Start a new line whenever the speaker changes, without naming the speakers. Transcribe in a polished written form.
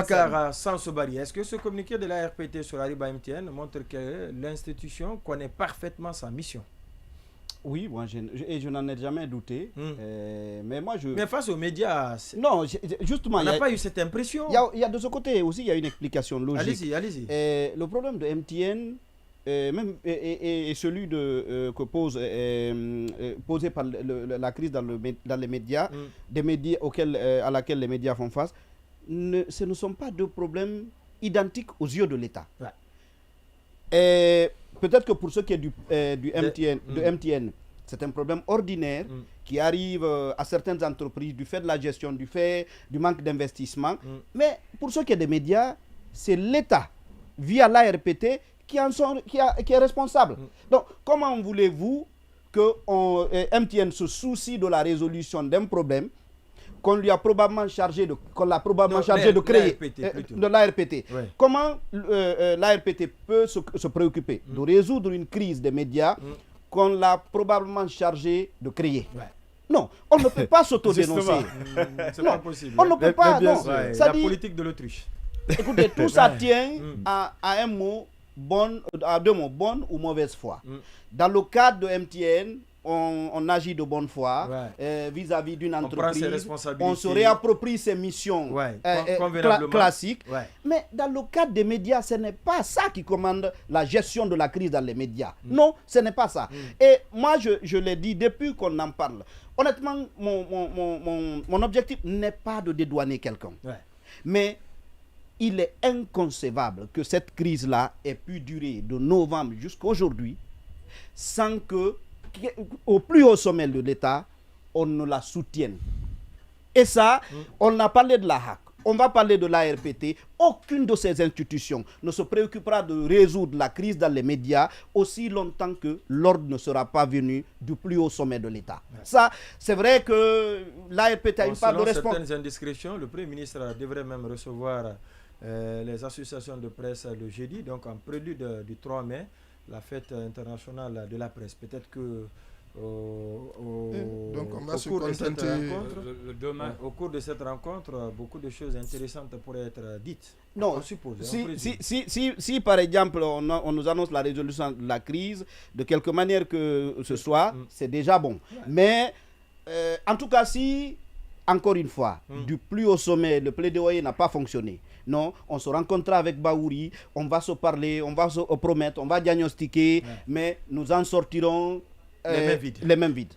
Boubacar Sansobari, est-ce que ce communiqué de la RPT sur Ariba MTN montre que l'institution connaît parfaitement sa mission?
Oui, moi, je n'en ai jamais douté. Mais moi,
Mais face aux médias,
non, justement,
on n'a pas eu cette impression.
Il y a de ce côté aussi, il y a une explication logique.
Allez-y.
Le problème de MTN, même et celui que posé par la crise dans les médias, des médias à laquelle les médias font face, ce ne sont pas deux problèmes identiques aux yeux de l'État. Ouais. Peut-être que pour ceux qui est du MTN, c'est un problème ordinaire qui arrive à certaines entreprises du fait de la gestion, du manque d'investissement. Mais pour ceux qui est des médias, c'est l'État, via l'ARPT, qui est responsable. Donc, comment voulez-vous que MTN se soucie de la résolution d'un problème qu'on l'a probablement chargé de créer, de l'ARPT. Ouais. Comment l'ARPT peut se préoccuper de résoudre une crise des médias qu'on l'a probablement chargé de créer? Ouais. Non, on ne peut pas s'autodénoncer.
C'est pas possible.
On ne peut pas. Non.
La politique de l'autruche.
Écoutez, tout ça tient à un mot, à deux mots, bonne ou mauvaise foi. Dans le cadre de MTN, on agit de bonne foi vis-à-vis d'une entreprise. On se réapproprie ses missions classiques. Ouais. Mais dans le cadre des médias, ce n'est pas ça qui commande la gestion de la crise dans les médias. Non, ce n'est pas ça. Et moi, je l'ai dit depuis qu'on en parle. Honnêtement, mon objectif n'est pas de dédouaner quelqu'un. Ouais. Mais il est inconcevable que cette crise-là ait pu durer de novembre jusqu'à aujourd'hui sans que au plus haut sommet de l'État, on ne la soutienne. Et ça, on a parlé de la HAC, on va parler de l'ARPT. Aucune de ces institutions ne se préoccupera de résoudre la crise dans les médias aussi longtemps que l'ordre ne sera pas venu du plus haut sommet de l'État. Ouais. Ça, c'est vrai que l'ARPT a une part de responsabilité.
Certaines indiscrétions, le Premier ministre devrait même recevoir les associations de presse le jeudi, donc en prélude du 3 mai. La fête internationale de la presse. Peut-être que
donc on va se contenter
au cours de cette rencontre, beaucoup de choses intéressantes pourraient être dites.
Non, on suppose. Si par exemple on nous annonce la résolution de la crise, de quelque manière que ce soit, c'est déjà bon. Ouais. Mais en tout cas, si encore une fois, du plus haut sommet, le plaidoyer n'a pas fonctionné. Non, on se rencontrera avec Baouri, on va se parler, on va se promettre, on va diagnostiquer, mais nous en sortirons les mains vides.